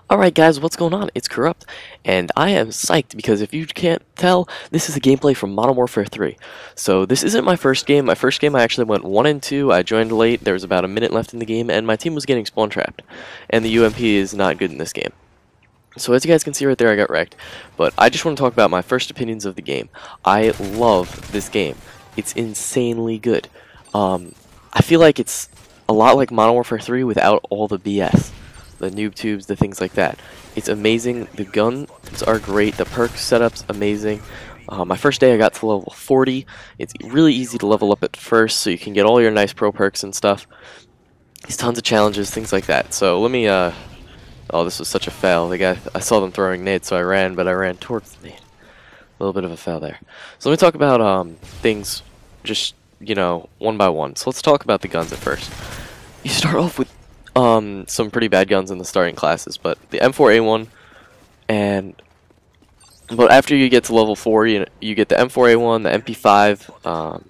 Alright guys, what's going on? It's Corrupt, and I am psyched because if you can't tell, this is a gameplay from Modern Warfare 3. So this isn't my first game. My first game I actually went 1 and 2, I joined late, there was about a minute left in the game, and my team was getting spawn trapped. And the UMP is not good in this game. So as you guys can see right there, I got wrecked. But I just want to talk about my first opinions of the game. I love this game. It's insanely good. I feel like it's a lot like Modern Warfare 3 without all the BS. The noob tubes, the things like that. It's amazing. The guns are great. The perk setup's amazing. My first day I got to level 40. It's really easy to level up at first, so you can get all your nice pro perks and stuff. There's tons of challenges, things like that. So let me, oh, this was such a fail. The guy, I saw them throwing nades, so I ran, but I ran towards the nade. A little bit of a fail there. So let me talk about things just, you know, one by one. So let's talk about the guns at first. You start off with some pretty bad guns in the starting classes, but the M4A1 but after you get to level 4, you get the M4A1, the MP5,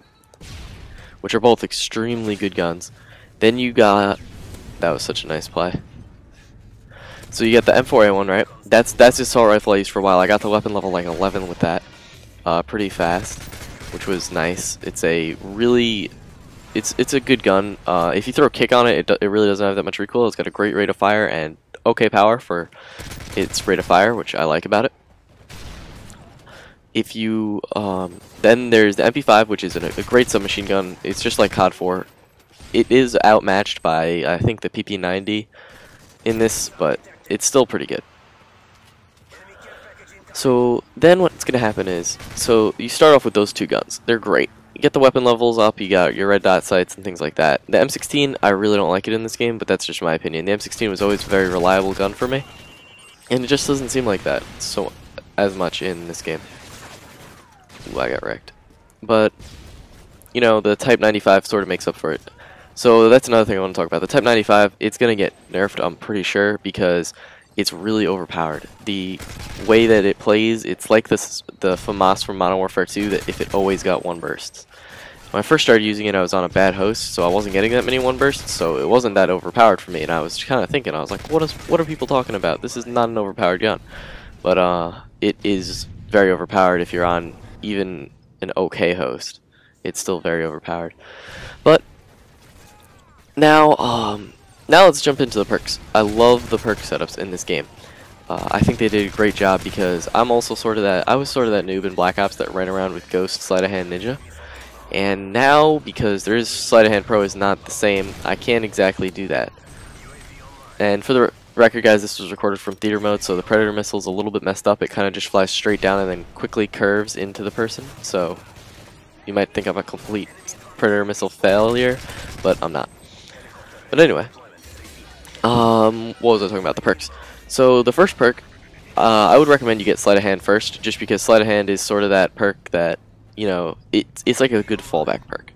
which are both extremely good guns. Then you got, that was such a nice play. So you get the M4A1, right? That's the assault rifle I used for a while. I got the weapon level like 11 with that, pretty fast, which was nice. It's a really It's a good gun. If you throw a kick on it, it really doesn't have that much recoil. It's got a great rate of fire and okay power for its rate of fire, which I like about it. If you then there's the MP5, which is a great submachine gun. It's just like COD 4. It is outmatched by I think the PP90 in this, but it's still pretty good. So then what's gonna happen is, so you start off with those two guns. They're great. You get the weapon levels up, you got your red dot sights and things like that. The M16, I really don't like it in this game, but that's just my opinion. The M16 was always a very reliable gun for me, and it just doesn't seem like that so as much in this game. Ooh, I got wrecked. But, you know, the Type 95 sort of makes up for it. So that's another thing I want to talk about. The Type 95, it's going to get nerfed, I'm pretty sure, because it's really overpowered. The way that it plays, it's like the FAMAS from Modern Warfare 2, that if it always got one bursts. When I first started using it, I was on a bad host, so I wasn't getting that many one bursts, so it wasn't that overpowered for me, and I was kind of thinking, I was like, what are people talking about? This is not an overpowered gun. But it is very overpowered if you're on even an okay host. It's still very overpowered. But now let's jump into the perks. I love the perk setups in this game. I think they did a great job because I was sort of that noob in Black Ops that ran around with Ghost, Sleight of Hand, Ninja. And now, because there is Sleight of Hand Pro is not the same, I can't exactly do that. And for the record, guys, this was recorded from theater mode, so the Predator missile is a little bit messed up. It kind of just flies straight down and then quickly curves into the person. So you might think I'm a complete Predator missile failure, but I'm not. But anyway. What was I talking about? The perks. So the first perk, I would recommend you get Sleight of Hand first, just because Sleight of Hand is sort of that perk that, you know, it's like a good fallback perk.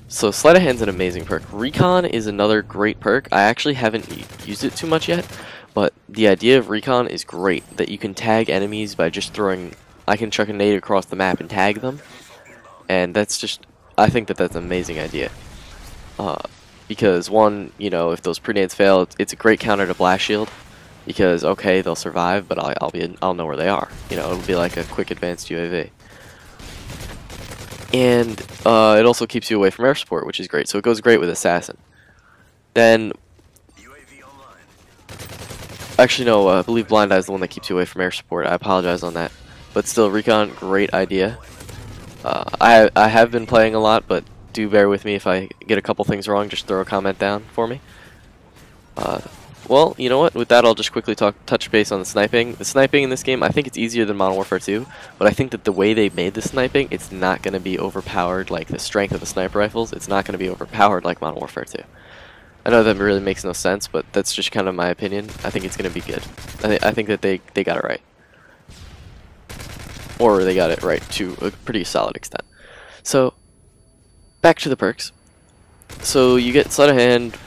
So Sleight of Hand's an amazing perk. Recon is another great perk. I actually haven't used it too much yet, but the idea of Recon is great, that you can tag enemies by just throwing, I can chuck a nade across the map and tag them, and that's just, I think that that's an amazing idea. Because one, you know, if those pre-nades fail, it's a great counter to Blast Shield, because okay, they'll survive, but I'll know where they are. You know, it'll be like a quick advanced UAV. And it also keeps you away from air support, which is great. So it goes great with Assassin. Then, actually no, I believe Blind Eye is the one that keeps you away from air support. I apologize on that, but still, Recon, great idea. I have been playing a lot, but do bear with me if I get a couple things wrong. Just throw a comment down for me. Well, you know what? With that, I'll just quickly touch base on the sniping. The sniping in this game, I think it's easier than Modern Warfare 2, but I think that the way they made the sniping, it's not going to be overpowered like the strength of the sniper rifles. It's not going to be overpowered like Modern Warfare 2. I know that really makes no sense, but that's just kind of my opinion. I think it's going to be good. I think that they got it right. Or they got it right to a pretty solid extent. So, back to the perks. So you get Sleight of Hand,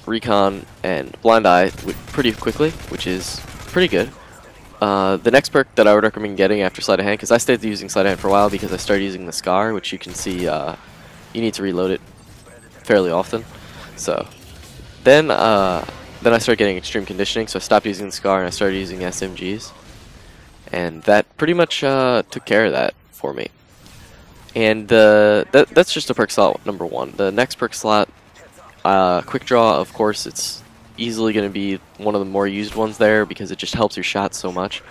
Recon, and Blind Eye pretty quickly, which is pretty good. The next perk that I would recommend getting after Sleight of Hand, because I stayed using Sleight of Hand for a while because I started using the Scar, which you can see you need to reload it fairly often. So then then I started getting extreme conditioning, so I stopped using the SCAR and I started using SMGs. And that pretty much took care of that for me. And that's just a perk slot number 1. The next perk slot, Quick Draw, of course, it's easily going to be one of the more used ones there because it just helps your shot so much.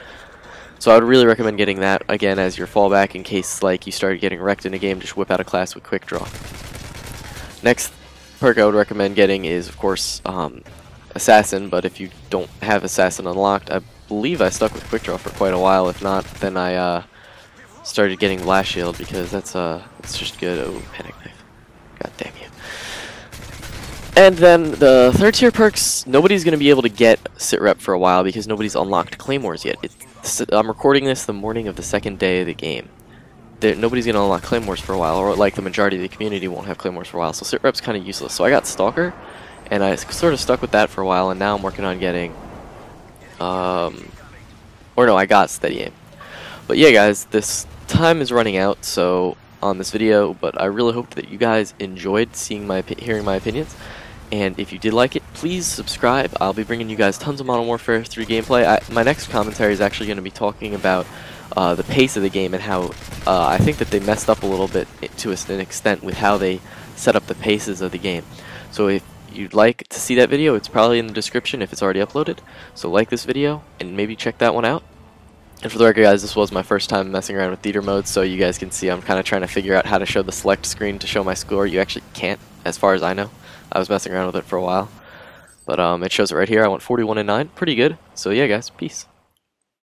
So I would really recommend getting that, again, as your fallback in case like you started getting wrecked in a game, just whip out a class with Quick Draw. Next perk I would recommend getting is, of course, Assassin, but if you don't have Assassin unlocked, I believe I stuck with Quick Draw for quite a while. If not, then I started getting Blast Shield because that's just good. Oh, Panic Knife. God damn you. And then the third tier perks, nobody's going to be able to get Sit Rep for a while because nobody's unlocked Claymores yet. I'm recording this the morning of the second day of the game. Nobody's going to unlock Claymores for a while, or like the majority of the community won't have Claymores for a while, so Sit Rep's kind of useless. So I got Stalker, and I sort of stuck with that for a while, and now I'm working on getting, or no, I got Steady Aim. But yeah guys, this time is running out, so on this video, but I really hope that you guys enjoyed hearing my opinions. And if you did like it, please subscribe. I'll be bringing you guys tons of Modern Warfare 3 gameplay. My next commentary is actually going to be talking about the pace of the game and how I think that they messed up a little bit to an extent with how they set up the paces of the game. So if you'd like to see that video, it's probably in the description if it's already uploaded. So like this video and maybe check that one out. And for the record guys, this was my first time messing around with theater mode, so you guys can see I'm kind of trying to figure out how to show the select screen to show my score. You actually can't, as far as I know. I was messing around with it for a while. But it shows it right here. I went 41-9. Pretty good. So yeah guys, peace.